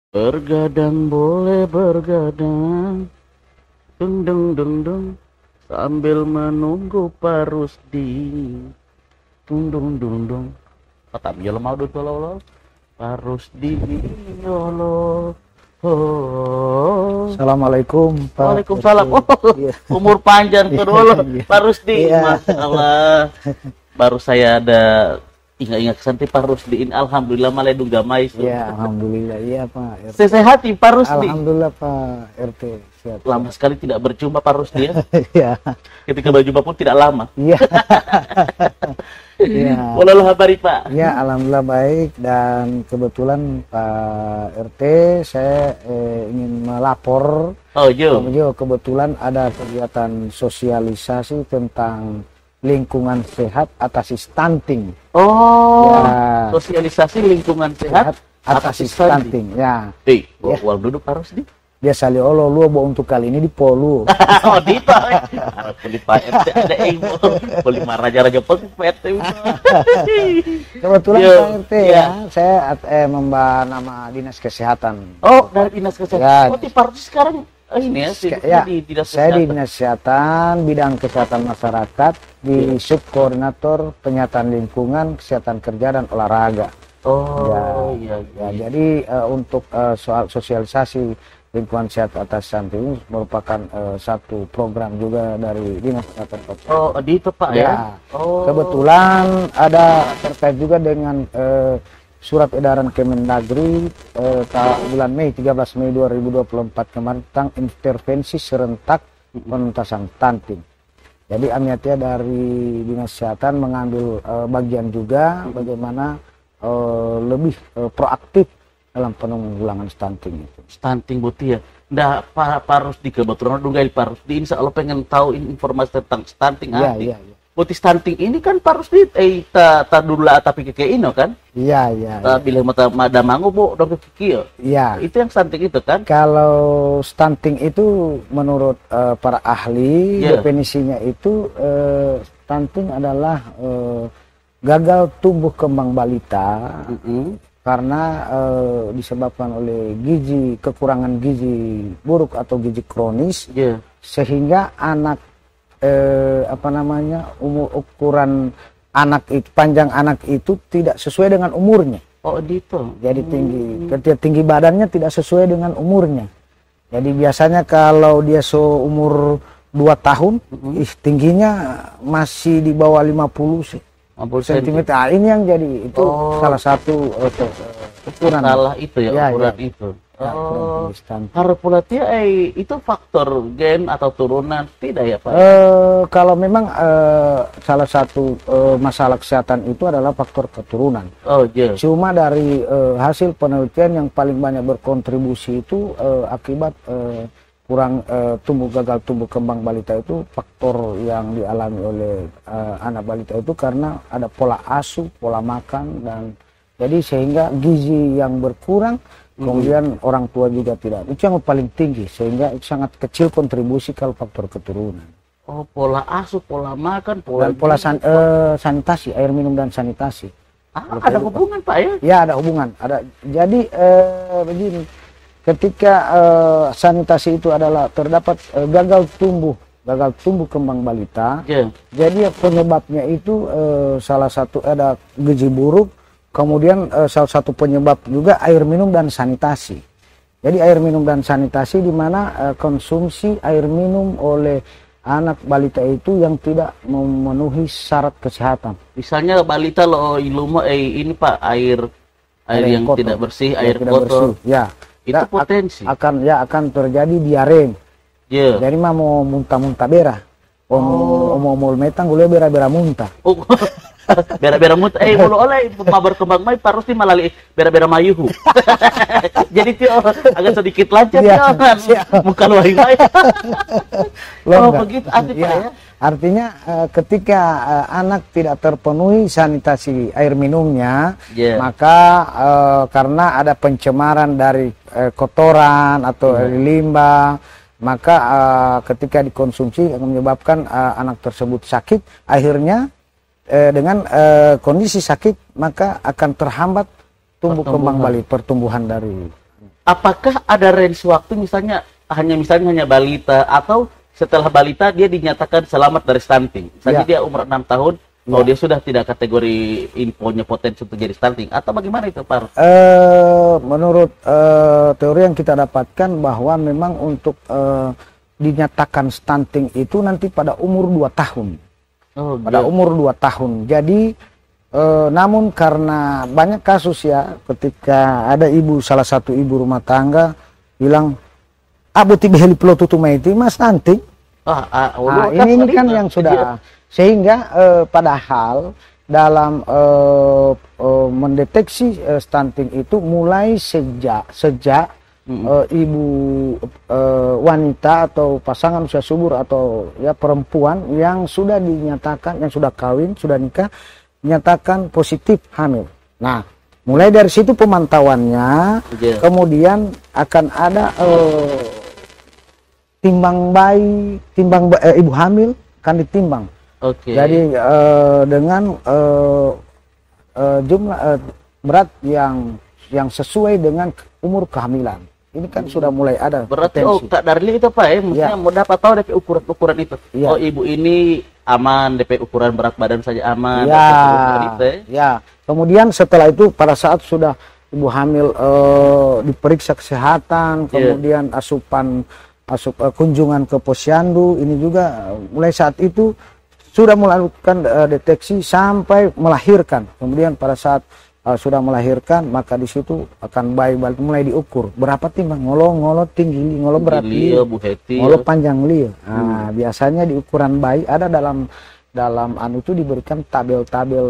Bergadang boleh bergadang, dung dung dung dung, sambil menunggu Parusdi, dung dung dung dung. Kata dia mau dulu lo, Parusdi lo. Oh. Assalamualaikum Pak. Waalaikumsalam. Oh, Iya. umur panjang tuh dulu, Iya. Parusdi. Iya. Masya Allah. Baru saya ada ingat-ingat kesanti Parusdiin. Alhamdulillah malah gamai. Ya, alhamdulillah. Iya Pak RT. Sehat Pak Rusdi. Alhamdulillah Pak RT. Siap. Lama sekali tidak berjumpa Pak Rusdi ya. Iya. Ketika berjumpa pun tidak lama. Iya. Iya. Walau habari Pak. Ya, alhamdulillah baik, dan kebetulan Pak RT saya ingin melapor. Oh yo. Kebetulan ada kegiatan sosialisasi tentang lingkungan sehat atasi stunting. Oh. Ya. Sosialisasi lingkungan sehat atasi stunting. Ya. Ya. Wal duduk Pak Rusdi. Biasa liolo lu bawa untuk kali ini di Polu. Oh di Pak. Di Pak RT ada info. Boleh raja-raja pun PT. Kebetulan Yo, Pak RT iya. ya, saya membawa nama dinas kesehatan. Oh dari dinas kesehatan. Ya. Oh di Pak Rusdi sekarang ini ya, Ya, di dinas saya di kesehatan. dinas kesehatan bidang kesehatan masyarakat di subkoordinator penyataan lingkungan, kesehatan kerja dan olahraga. Oh iya. Ya, jadi untuk soal sosialisasi lingkungan sehat atas stunting ini merupakan satu program juga dari dinas kesehatan Kota. Oh di itu Pak ya. Ya, Oh. kebetulan ada terkait juga dengan surat edaran Kemendagri bulan Mei 13 Mei 2024 kemarin tentang intervensi serentak penuntasan stunting. Jadi Amiatia dari dinas kesehatan mengambil bagian juga bagaimana lebih proaktif dalam penanggulangan stunting itu. Stunting buti ya. Ndah Pak Rusdi kebetulan dunggal Pak Rusdi insya Allah pengen tahu informasi tentang stunting Iya, nanti. iya, iya. Buti stunting ini kan Pak Rusdi ta dulu lah tapi keke ino kan. Iya, iya. Ta bilang mata mada mangu bu dong keke. Iya. Itu yang stunting itu kan. Kalau stunting itu menurut para ahli Yeah. definisinya itu stunting adalah gagal tumbuh kembang balita karena disebabkan oleh kekurangan gizi buruk atau gizi kronis, Iya. sehingga anak ukuran anak itu, panjang anak itu tidak sesuai dengan umurnya. Oh gitu. Jadi tinggi badannya tidak sesuai dengan umurnya. Jadi biasanya kalau dia umur 2 tahun, tingginya masih di bawah 50 cm. Nah, ini yang jadi itu salah satu ukuran. Salah itu ya, ukuran ya. itu. Ya, Oh, stunting. harus pula itu faktor gen atau turunan tidak ya Pak? Kalau memang salah satu masalah kesehatan itu adalah faktor keturunan. Oh iya. Cuma dari hasil penelitian yang paling banyak berkontribusi itu akibat gagal tumbuh kembang balita itu, faktor yang dialami oleh anak balita itu karena ada pola asuh, pola makan, dan jadi sehingga gizi yang berkurang, kemudian orang tua juga tidak. Itu yang paling tinggi, sehingga itu sangat kecil kontribusi kalau faktor keturunan. Oh, pola asuh, pola makan, Dan pola sanitasi, air minum dan sanitasi. Ada hubungan Pak ya? Ya, ada hubungan. Ada. Jadi begini, ketika sanitasi itu adalah terdapat gagal tumbuh kembang balita, jadi penyebabnya itu salah satu ada gizi buruk, kemudian salah satu penyebab juga air minum dan sanitasi. Jadi air minum dan sanitasi di mana konsumsi air minum oleh anak balita itu yang tidak memenuhi syarat kesehatan. Misalnya balita lo ilumo ini Pak air yang kotor, tidak bersih, yang air tidak kotor. bersih. Ya. Itu potensi. Akan terjadi diare. Yeah. Jadi mah mau muntah-muntah bera. Mau metang gue bera-bera muntah. Oh. Bera-bera muntah. Kalau oleh mabar kembang mai Rusdi malali bera-bera mayuhu. Jadi tio agak sedikit lancar ya kan. Muka lu mai. Oh begitu artinya Pak ya. Artinya ketika anak tidak terpenuhi sanitasi air minumnya, maka karena ada pencemaran dari kotoran atau limbah, maka ketika dikonsumsi akan menyebabkan anak tersebut sakit. Akhirnya dengan kondisi sakit maka akan terhambat tumbuh kembang balita, pertumbuhan dari apakah ada range waktu misalnya hanya balita atau setelah balita dia dinyatakan selamat dari stunting? Misalnya dia umur 6 tahun, oh dia sudah tidak kategori infonya potensi untuk jadi stunting atau bagaimana itu, Pak? Menurut teori yang kita dapatkan bahwa memang untuk dinyatakan stunting itu nanti pada umur 2 tahun. Pada umur 2 tahun. Jadi namun karena banyak kasus ya, ketika ada salah satu ibu rumah tangga bilang, "Abu tibeheli pelotutu maiti mas stunting." Ini kan yang sudah sehingga padahal dalam mendeteksi stunting itu mulai sejak ibu wanita atau pasangan usia subur atau ya perempuan yang sudah dinyatakan, yang sudah kawin, sudah nikah, dinyatakan positif hamil. Nah, mulai dari situ pemantauannya, kemudian akan ada timbang ibu hamil akan ditimbang. Jadi dengan jumlah berat yang sesuai dengan umur kehamilan. Ini kan sudah mulai ada. Berarti tak dari itu Pak ya, maksudnya mau dapat tahu DP ukuran itu. Oh ibu ini aman, DP ukuran berat badan saja aman. Ya. Kemudian setelah itu pada saat sudah ibu hamil diperiksa kesehatan, kemudian kunjungan ke posyandu, ini juga mulai saat itu sudah melakukan deteksi sampai melahirkan. Kemudian pada saat sudah melahirkan, maka di situ akan bayi mulai diukur berapa timbang, ngolo tinggi, ngolo berat ngolo panjang lia. Nah, biasanya di ukuran bayi ada dalam itu diberikan tabel-tabel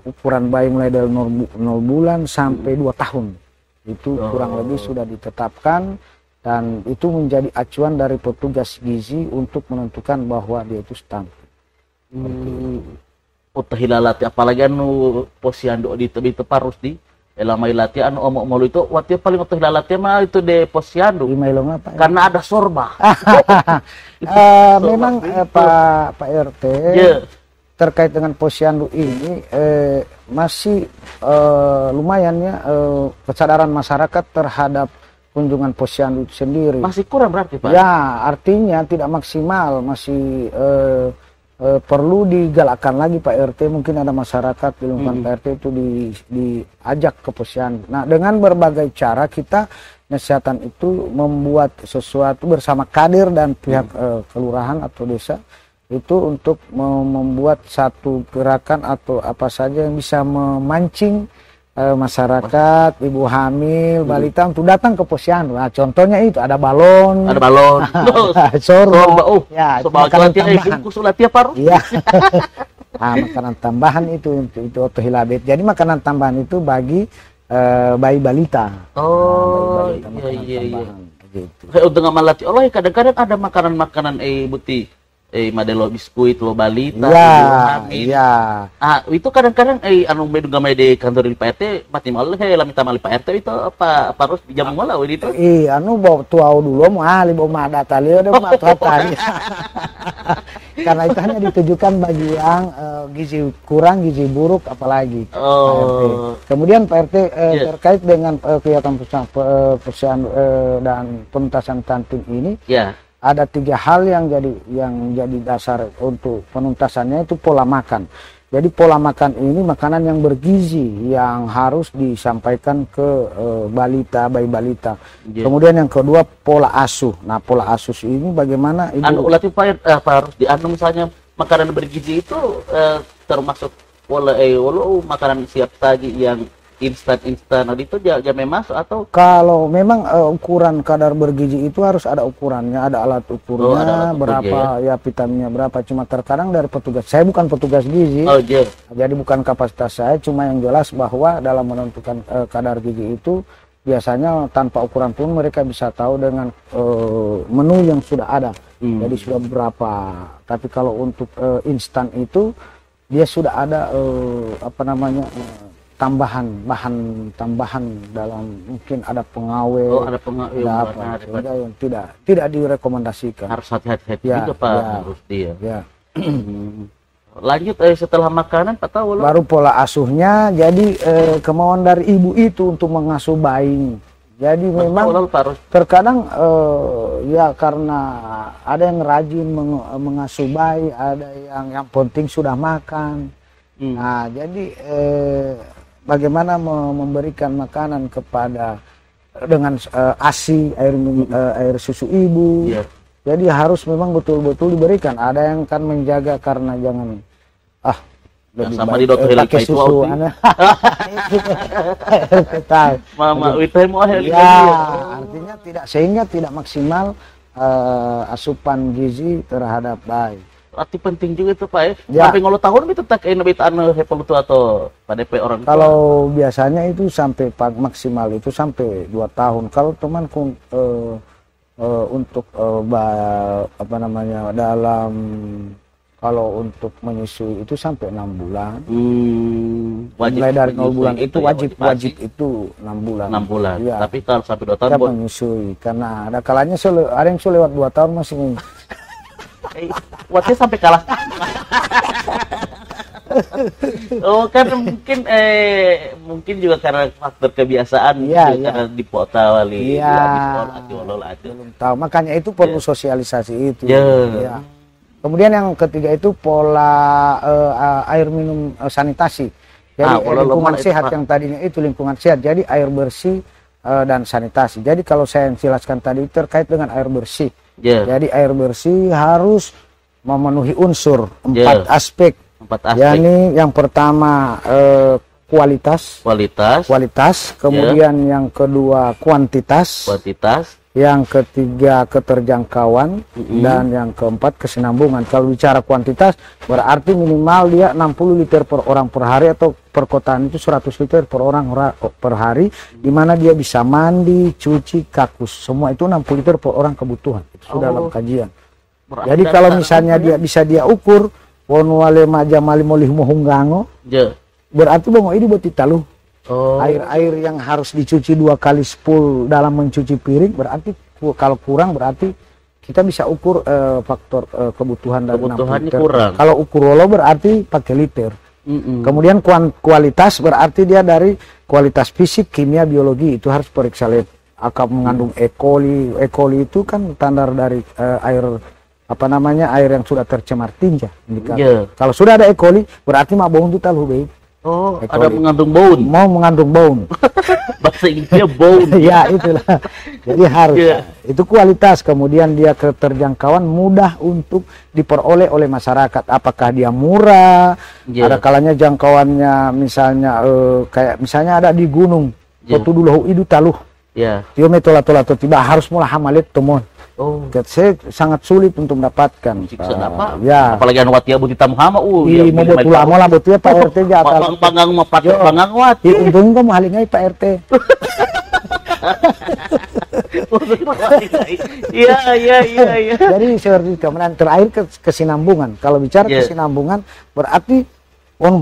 ukuran bayi mulai dari 0 bulan sampai 2 tahun. Itu kurang lebih sudah ditetapkan dan itu menjadi acuan dari petugas gizi untuk menentukan bahwa dia itu stunting. Hilalati apalagi posyandu di parus di elamai lati omok itu waktu paling hilalati mah itu de posyandu karena ada sorba. Memang Pak RT terkait dengan posyandu ini masih lumayan ya kesadaran masyarakat terhadap kunjungan posyandu itu sendiri masih kurang berarti Pak? Ya, artinya tidak maksimal, masih perlu digalakkan lagi Pak RT. Mungkin ada masyarakat di lingkungan Pak RT itu diajak ke posyandu. Nah, dengan berbagai cara kita kesehatan itu membuat sesuatu bersama kader dan pihak kelurahan atau desa itu untuk membuat satu gerakan atau apa saja yang bisa memancing masyarakat, ibu hamil, balita untuk datang ke posyandu. Nah, contohnya itu ada balon, sorba, makanan tambahan. Iya. Nah, makanan tambahan itu otohilabet. Jadi makanan tambahan itu bagi bayi balita. Iya. Gitu. Untuk ngamalati Allah kadang-kadang ada makanan-makanan buti madelo biskuit lo balita itu kadang-kadang medu gamai di kantor di PRT mati malu lamita mali PRT itu apa harus dijam malah itu bawa tuau dulu mau bawa data lihat karena itu hanya ditujukan bagi yang gizi kurang, gizi buruk apalagi. Kemudian PRT terkait dengan kegiatan posyandu dan penuntasan stunting ini ada 3 hal yang jadi dasar untuk penuntasannya, itu pola makan. Jadi pola makan ini makanan yang bergizi yang harus disampaikan ke bayi balita. Kemudian yang kedua pola asuh. Nah, pola asuh ini bagaimana ibu harus misalnya makanan bergizi itu termasuk pola makanan siap saji yang instan itu jangan masuk atau kalau memang ukuran kadar bergizi itu harus ada ukurannya, ada alat ukurnya, berapa ya vitaminnya berapa. Cuma terkadang dari petugas, saya bukan petugas gizi, jadi bukan kapasitas saya, cuma yang jelas bahwa dalam menentukan kadar gizi itu biasanya tanpa ukuran pun mereka bisa tahu dengan menu yang sudah ada. Jadi sudah berapa. Tapi kalau untuk instan itu dia sudah ada bahan tambahan dalam, mungkin ada pengawet, ada apa yang tidak direkomendasikan. Harus hati-hati juga Pak, harus dia. Lanjut setelah makanan Pak tahu baru pola asuhnya. Jadi kemauan dari ibu itu untuk mengasuh bayi Jadi memang terkadang ya karena ada yang rajin mengasuh bayi, ada yang penting sudah makan. Nah, jadi bagaimana memberikan makanan kepada dengan ASI, air susu ibu. Jadi harus memang betul-betul diberikan. Ada yang kan menjaga karena jangan sama di dokter pakai susu. Mama artinya sehingga tidak maksimal asupan gizi terhadap bayi. Arti penting juga itu Pak ya. Sampai ngolo tahun itu tak hepol itu atau pada orang tua. Kalau biasanya itu sampai maksimal itu sampai 2 tahun. Kalau temanku untuk dalam kalau untuk menyusui itu sampai 6 bulan. Wajib mulai dari 0 bulan itu wajib itu 6 bulan. 6 bulan. Ya. Tapi kalau sampai 2 tahun menyusui karena ada kalanya ada yang lewat 2 tahun masih Watnya sampai kalah. Oh kan mungkin juga karena faktor kebiasaan karena di kota wali belum tahu, makanya itu perlu sosialisasi itu. Kemudian yang ketiga itu pola air minum sanitasi. Jadi lingkungan sehat yang tadinya itu lingkungan sehat, jadi air bersih dan sanitasi. Jadi kalau saya jelaskan tadi terkait dengan air bersih. Jadi air bersih harus memenuhi unsur 4 aspek. Yani yang pertama kualitas, kemudian yang kedua kuantitas, yang ketiga keterjangkauan, dan yang keempat kesinambungan. Kalau bicara kuantitas berarti minimal dia 60 liter per orang per hari, atau perkotaan itu 100 liter per orang per hari, di mana dia bisa mandi, cuci, kakus, semua itu 60 liter per orang kebutuhan. Itu sudah dalam kajian. Jadi kalau misalnya dia bisa ukur wale maja mali molih mohunggango, berarti bongo ini buat ditaluh. Air yang harus dicuci 2 kali spool dalam mencuci piring, berarti kalau kurang berarti kita bisa ukur faktor kebutuhan dari 60 liter. Kalau ukur wolo berarti pakai liter. Kemudian kualitas berarti dia dari kualitas fisik, kimia, biologi, itu harus periksa lab. Akan mengandung E. coli. E. coli itu kan standar dari air air yang sudah tercemar tinja. Kalau sudah ada E. coli berarti mah bau itu taluh baik. Ada mengandung baun. Mau mengandung baun. Bahasa Inggrisnya baun. Ya itulah. Jadi harus. Itu kualitas. Kemudian dia keterjangkauan, mudah untuk diperoleh oleh masyarakat. Apakah dia murah? Ada kalanya jangkauannya misalnya kayak misalnya ada di gunung. Waktu dulu itu taluh. Tio metola-tola tiba harus mulai hamalit temon. Saya sangat sulit untuk mendapatkan. Apalagi anu watia buti tamu hama mau betul lah betul Pak RT jatah. Panggang wati. Untung kamu halingai Pak RT. Iya. Jadi seperti kemudian terakhir kesinambungan. Kalau bicara kesinambungan berarti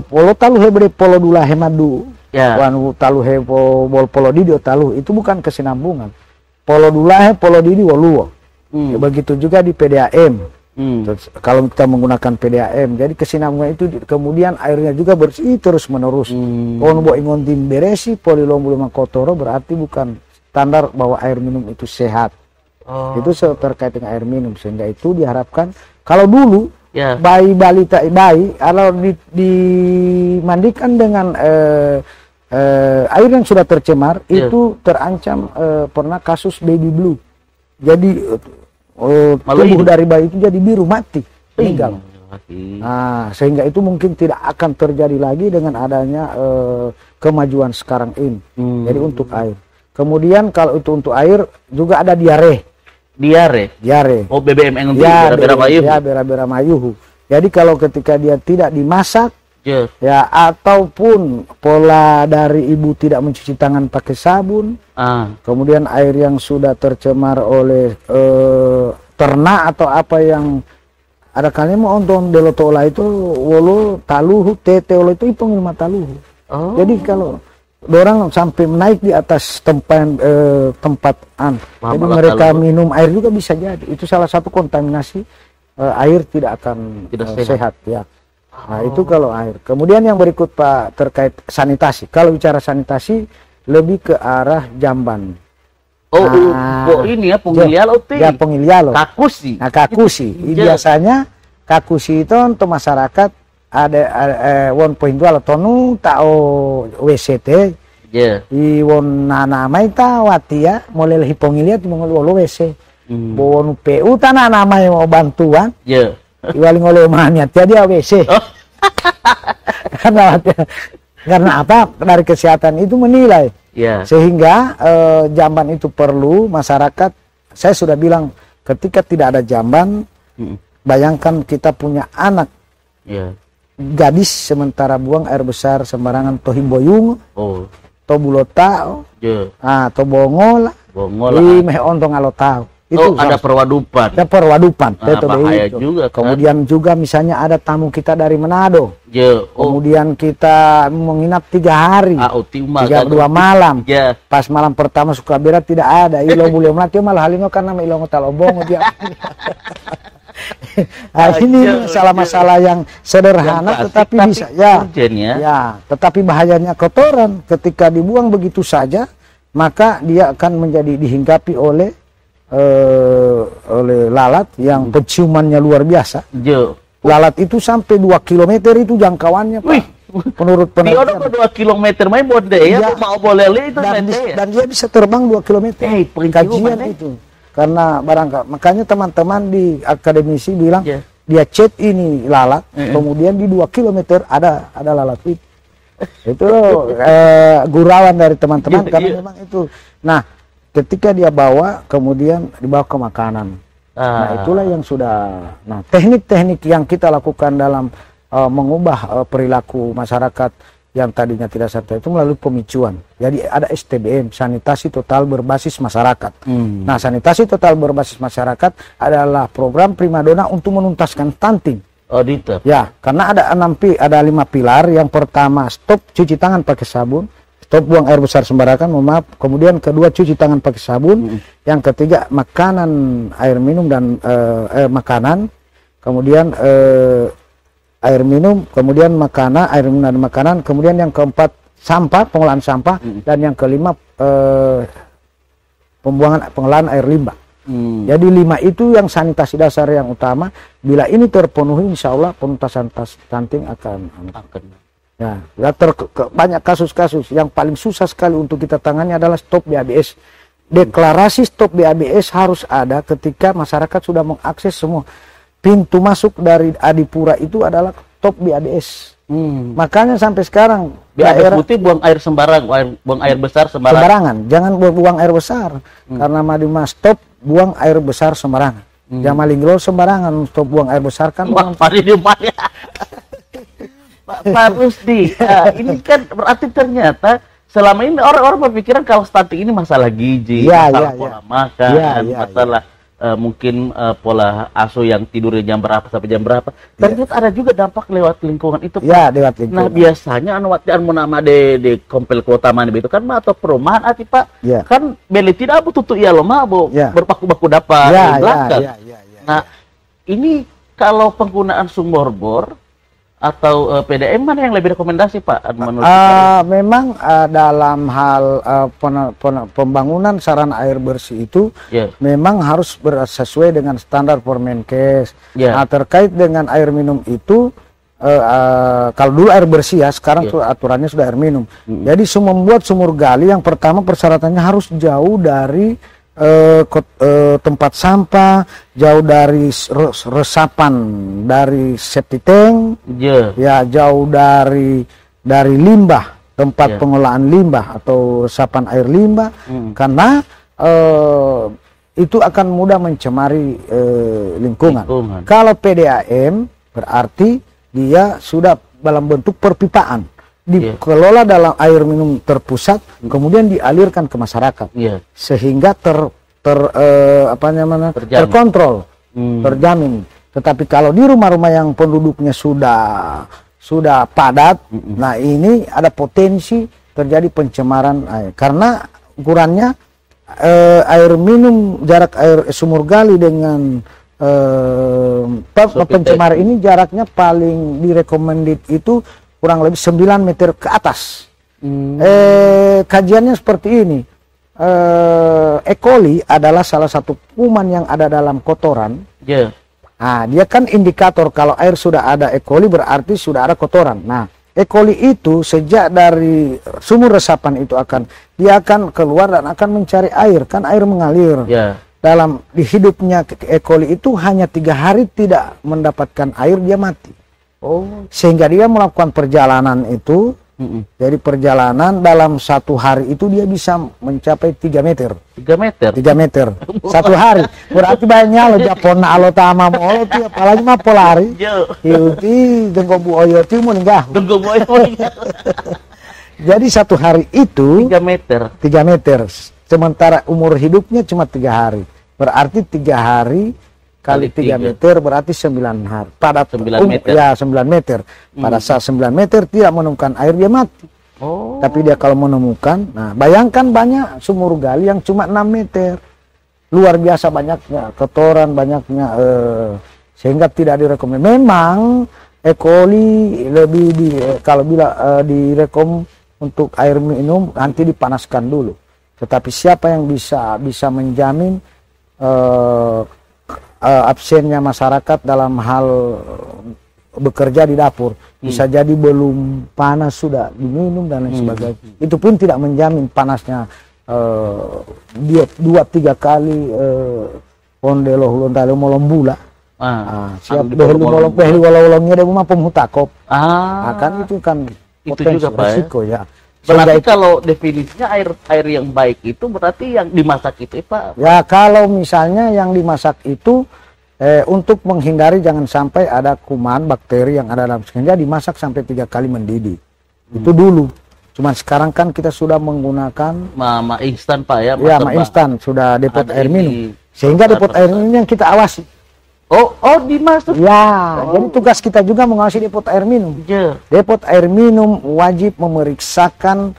polo taluh hebre polo dula hemadu. Wan taluh he polo didio taluh itu bukan kesinambungan. Polo dula polo didi waluo. Begitu juga di PDAM. Kalau kita menggunakan PDAM, jadi kesinambungan itu kemudian airnya juga bersih terus menerus. Kalau mau ingontin beresi polilombo kotoro berarti bukan standar bahwa air minum itu sehat. Itu terkait dengan air minum, sehingga itu diharapkan kalau dulu bayi kalau dimandikan dengan air yang sudah tercemar itu terancam pernah kasus baby blue. Jadi tubuh dari bayi itu jadi biru, mati, meninggal. Sehingga itu mungkin tidak akan terjadi lagi dengan adanya kemajuan sekarang ini. Jadi untuk air. Kemudian kalau itu untuk air juga ada diare. Oh, BBM yang bera-bera mayuhu. Jadi kalau ketika dia tidak dimasak ataupun pola dari ibu tidak mencuci tangan pakai sabun, kemudian air yang sudah tercemar oleh ternak atau apa yang ada kalinya mau onton delotola itu wolo taluhu tete wolo itu hitung 5 taluhu. Jadi kalau orang sampai naik di atas tempat jadi mereka minum air juga bisa jadi itu salah satu kontaminasi air tidak akan sehat ya. Nah itu kalau air. Kemudian yang berikut Pak terkait sanitasi. Kalau bicara sanitasi lebih ke arah jamban. ini ya Pongilialo tuh. Ya Pongilialo. Kakusi. Nah, Kakusi. Biasanya Kakusi itu untuk masyarakat ada won Pongilialo tonu tao WCT. Ya. Iwon nanamay ta watia molel Pongilialo tu mongolo WC. Won PU tanah namanya mau bantuan. Ya. Iwaling oleh mahnya jadi WC. Karena apa? Dari kesehatan itu menilai. Yeah. Sehingga jamban itu perlu masyarakat. Saya sudah bilang ketika tidak ada jamban, bayangkan kita punya anak gadis sementara buang air besar sembarangan toh himboyung, toh bulota, toh bongola, meh ontong alo tahu. Itu ada perwadupan. Ada perwadupan. Bahaya itu. Juga kan? Kemudian juga misalnya ada tamu kita dari Manado. Kemudian kita menginap 3 hari. 2 malam. Pas malam pertama suka berat tidak ada. Ilo boleh mati malah halingo karena ilongo talobong dia. Ini masalah-masalah yang sederhana tetapi bisa tetapi bahayanya kotoran ketika dibuang begitu saja maka dia akan menjadi dihinggapi oleh lalat yang penciumannya luar biasa. Lalat itu sampai 2 km itu jangkauannya, Pak. Menurut penelitian. 2 km main bonde ya, mau boleh itu dan dia bisa terbang 2 km. Kajian itu. Karena makanya teman-teman di akademisi bilang dia chat ini lalat, kemudian di 2 km ada lalat itu. Itu gurauan dari teman-teman karena memang itu. Nah, ketika dia bawa, kemudian dibawa ke makanan. Nah, itulah yang sudah. Nah, teknik-teknik yang kita lakukan dalam mengubah perilaku masyarakat yang tadinya tidak sehat itu melalui pemicuan. Jadi ada STBM, sanitasi total berbasis masyarakat. Nah, sanitasi total berbasis masyarakat adalah program primadona untuk menuntaskan stunting. Auditor. Ya, karena ada 5 pilar. Yang pertama, stop cuci tangan pakai sabun. Stop buang air besar sembarangan, maaf. Kemudian kedua, cuci tangan pakai sabun. Yang ketiga, makanan, air minum dan makanan. Kemudian air minum, kemudian makanan, air minum dan makanan. Kemudian yang keempat, sampah, pengolahan sampah. Dan yang kelima, pengolahan air limbah. Jadi 5 itu yang sanitasi dasar yang utama. Bila ini terpenuhi, insya Allah penuntasan stunting akan. Ya, banyak kasus-kasus yang paling susah sekali untuk kita tangani adalah stop BABS. Deklarasi stop BABS harus ada ketika masyarakat sudah mengakses semua. Pintu masuk dari Adipura itu adalah stop BABS. Makanya sampai sekarang daerah putih buang air buang air besar sembarangan. Jangan buang air besar. Karena Madima stop buang air besar sembarangan. Jamalinggro sembarangan stop buang air besar kan. Pak Rusdi, ini kan berarti ternyata selama ini orang-orang berpikiran kalau stunting ini masalah gizi, masalah pola makan, masalah mungkin pola asuh yang tidurnya jam berapa sampai jam berapa. Ternyata ada juga dampak lewat lingkungan itu, Pak. Lewat lingkungan. Nah, biasanya anu nama di kompel kota mana itu kan atau perumahan Pak. Kan beli tidak tutup ya lo mah berpaku-paku dapat di belakang. Nah, ini kalau penggunaan sumur bor atau PDM mana yang lebih rekomendasi, Pak? Memang dalam hal pembangunan sarana air bersih itu memang harus sesuai dengan standar Permenkes. Nah, terkait dengan air minum itu kalau dulu air bersih ya, sekarang aturannya sudah air minum. Jadi membuat sumur gali yang pertama persyaratannya harus jauh dari tempat sampah, jauh dari resapan dari septic tank, jauh dari limbah, tempat pengolahan limbah atau resapan air limbah, karena itu akan mudah mencemari lingkungan. Kalau PDAM berarti dia sudah dalam bentuk perpipaan. Dikelola dalam air minum terpusat, kemudian dialirkan ke masyarakat, sehingga terkontrol, terjamin. Tetapi kalau di rumah-rumah yang penduduknya sudah padat, nah ini ada potensi terjadi pencemaran air, karena ukurannya air minum, jarak air sumur gali dengan pencemar ini jaraknya paling recommended itu kurang lebih 9 meter ke atas. Kajiannya seperti ini. E. coli adalah salah satu kuman yang ada dalam kotoran. Nah, dia kan indikator kalau air sudah ada E. coli berarti sudah ada kotoran. Nah, E. coli itu sejak dari sumur resapan itu dia akan keluar dan akan mencari air, kan air mengalir. Dalam di hidupnya E. coli itu hanya 3 hari tidak mendapatkan air dia mati. Sehingga dia melakukan perjalanan itu. Jadi perjalanan dalam 1 hari itu dia bisa mencapai 3 meter. 3 meter? 3 meter. 1 hari. Berarti banyak lo Japon alo tama molo tuh apalagi mah polari. Itu dengko bu oyo tuh mau ninggah. Dengko bu oyo. Jadi 1 hari itu 3 meter. 3 meter. Sementara umur hidupnya cuma 3 hari. Berarti 3 hari kali 3 meter berarti 9 hari. Pada 9 meter. Ya, 9 meter. Pada saat 9 meter tidak menemukan air dia mati. Tapi dia kalau menemukan, nah bayangkan banyak sumur gali yang cuma 6 meter. Luar biasa banyaknya kotoran, banyaknya sehingga tidak direkomendasi. Memang E. coli lebih kalau direkom untuk air minum nanti dipanaskan dulu. Tetapi siapa yang bisa menjamin absennya masyarakat dalam hal bekerja di dapur, bisa jadi belum panas sudah diminum dan lain sebagainya. Itu pun tidak menjamin panasnya dia 2-3 kali ondelo hulondalo molombula. Siap behli walau-walaunya dia mah pemutakop. Kan itu kan potensi juga, resiko ya. Berarti kalau definisinya air yang baik itu berarti yang dimasak itu Pak? Ya kalau misalnya yang dimasak itu untuk menghindari jangan sampai ada kuman, bakteri yang ada dalam sehingga dimasak sampai 3 kali mendidih. Itu dulu. Cuman sekarang kan kita sudah menggunakan mama instan Pak ya? Ya mama instan, sudah depot air minum. Sehingga depot air minum yang kita awasi. Dimasuk. Jadi tugas kita juga mengawasi depot air minum. Depot air minum wajib memeriksakan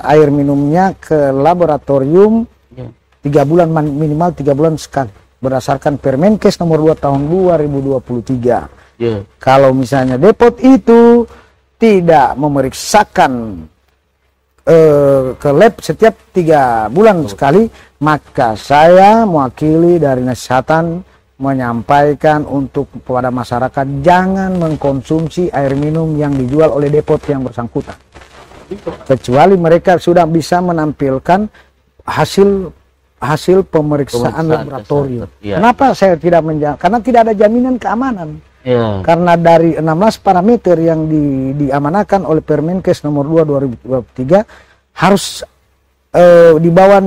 air minumnya ke laboratorium 3 bulan minimal 3 bulan sekali berdasarkan Permenkes nomor 2 tahun 2023. Kalau misalnya depot itu tidak memeriksakan ke lab setiap 3 bulan sekali, maka saya mewakili dari Dinas Kesehatan menyampaikan untuk kepada masyarakat jangan mengkonsumsi air minum yang dijual oleh depot yang bersangkutan, kecuali mereka sudah bisa menampilkan hasil pemeriksaan laboratorium. Kenapa saya tidak menjamin? Karena tidak ada jaminan keamanan. Karena dari 16 parameter yang diamanahkan oleh Permenkes nomor 2 2023 harus di bawah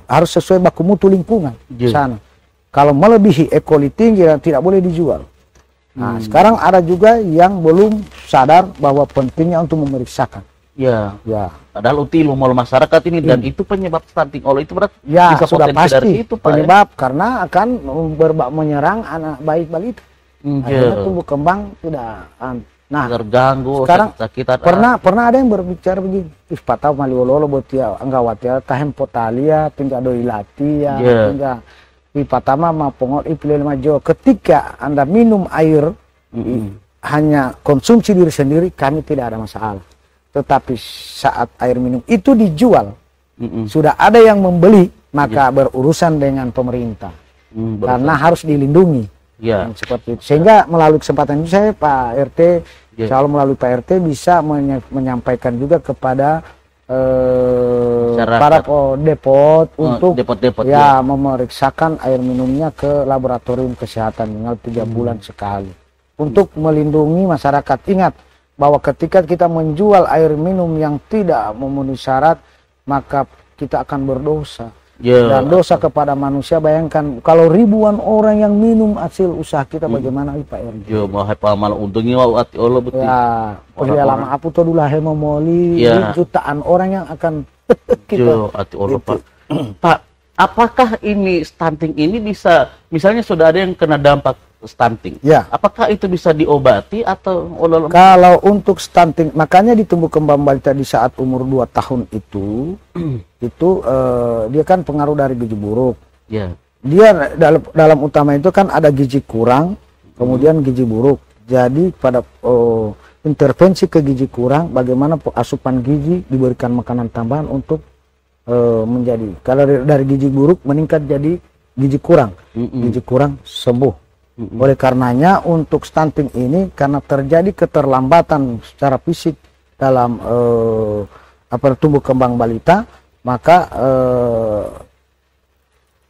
harus sesuai baku mutu lingkungan sana. Kalau melebihi E. coli tinggi dan tidak boleh dijual. Nah, sekarang ada juga yang belum sadar bahwa pentingnya untuk memeriksakan. Padahal utilu mal masyarakat ini dan itu penyebab stunting. Itu berarti bisa sudah pasti itu, penyebab karena akan menyerang anak bayi balita. Akhirnya tumbuh kembang tidak terganggu. Sekarang pernah ada yang berbicara begini, patau maliololo botia anggawat ya tahem potalia tinggal doi lati ya tinggal patama ma pongol ipilel majo. Ketika Anda minum air hanya konsumsi diri sendiri kami tidak ada masalah. Tetapi saat air minum itu dijual sudah ada yang membeli, maka berurusan dengan pemerintah karena harus dilindungi. Seperti itu. Sehingga melalui kesempatan itu saya Pak RT kalau melalui Pak RT bisa menyampaikan juga kepada para depot untuk memeriksakan air minumnya ke laboratorium kesehatan minimal 3 bulan sekali untuk melindungi masyarakat. Ingat bahwa ketika kita menjual air minum yang tidak memenuhi syarat maka kita akan berdosa. Dan dosa kepada manusia. Bayangkan kalau ribuan orang yang minum hasil usaha kita, bagaimana Pak RT? Mahal pamal untungnya ati Allah betul. Lama apa tuh dulu memoli jutaan orang yang akan kita. Ati Allah Pak. Pak, apakah ini stunting ini bisa misalnya sudah ada yang kena dampak stunting? Apakah itu bisa diobati atau kalau untuk stunting, makanya di tumbuh kembang balita di saat umur 2 tahun itu dia kan pengaruh dari gizi buruk. Dia dalam utama itu kan ada gizi kurang, kemudian gizi buruk. Jadi pada intervensi ke gizi kurang, bagaimana asupan gizi diberikan makanan tambahan untuk menjadi, kalau dari gizi buruk meningkat jadi gizi kurang, gizi kurang sembuh. Oleh karenanya untuk stunting ini karena terjadi keterlambatan secara fisik dalam tumbuh kembang balita, maka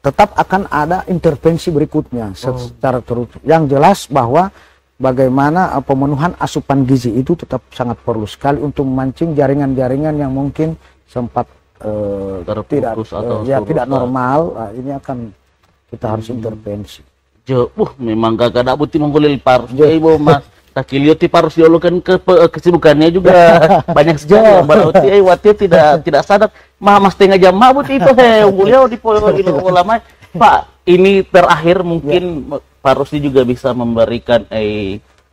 tetap akan ada intervensi berikutnya secara terukur. Yang jelas bahwa bagaimana pemenuhan asupan gizi itu tetap sangat perlu sekali untuk memancing jaringan-jaringan yang mungkin sempat tidak normal. Nah, ini akan kita harus intervensi. Memang gak ada buti menggulil parus. Ibu mas tak lihat parus diolokan kesibukannya juga banyak sekali. Berarti waktu tidak sadar. Mas tengah jam mabut itu beliau di ulama. Pak, ini terakhir mungkin Parusi juga bisa memberikan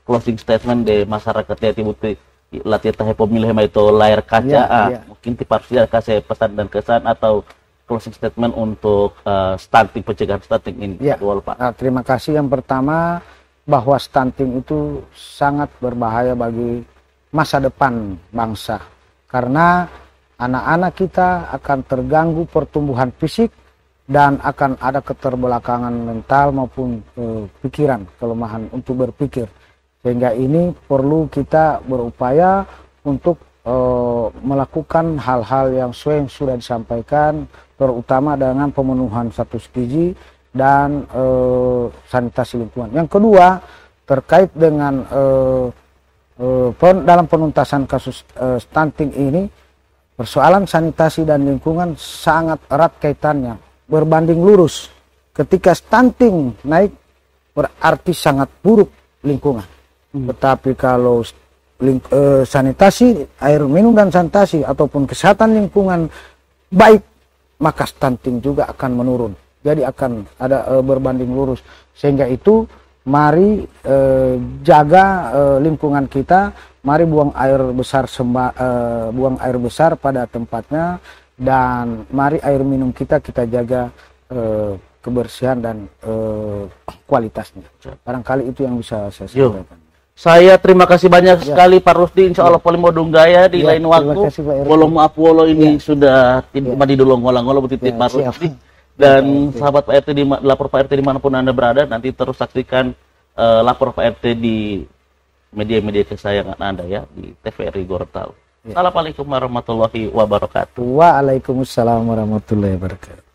closing statement di masyarakat ya buti latihan tahe pemilih itu layar kaca. Mungkin Parusi kasih pesan dan kesan atau closing statement untuk stunting, pencegahan stunting ini. Pak. Nah, terima kasih. Yang pertama, bahwa stunting itu sangat berbahaya bagi masa depan bangsa, karena anak-anak kita akan terganggu pertumbuhan fisik dan akan ada keterbelakangan mental maupun pikiran, kelemahan untuk berpikir. Sehingga ini perlu kita berupaya untuk melakukan hal-hal yang sudah disampaikan, terutama dengan pemenuhan status gizi dan sanitasi lingkungan. Yang kedua, terkait dengan dalam penuntasan kasus stunting ini, persoalan sanitasi dan lingkungan sangat erat kaitannya, berbanding lurus. Ketika stunting naik, berarti sangat buruk lingkungan. Tetapi kalau sanitasi, air minum dan sanitasi ataupun kesehatan lingkungan baik, maka stunting juga akan menurun. Jadi akan ada berbanding lurus. Sehingga itu mari jaga lingkungan kita, mari buang air besar pada tempatnya, dan mari air minum kita jaga kebersihan dan kualitasnya. Barangkali itu yang bisa saya sampaikan. Saya terima kasih banyak sekali Pak Rusdi, insya Allah Polimo Dunggaya di lain waktu. Bolong Apuolo ini sudah tidak di Dulong Ngolang-Ngolo butitik Pak Rusdi. Dan sahabat Pak RT, lapor Pak RT dimanapun Anda berada, nanti terus saksikan lapor Pak RT di media-media kesayangan Anda ya, di TVRI Gorontalo. Assalamualaikum warahmatullahi wabarakatuh. Waalaikumsalam warahmatullahi wabarakatuh.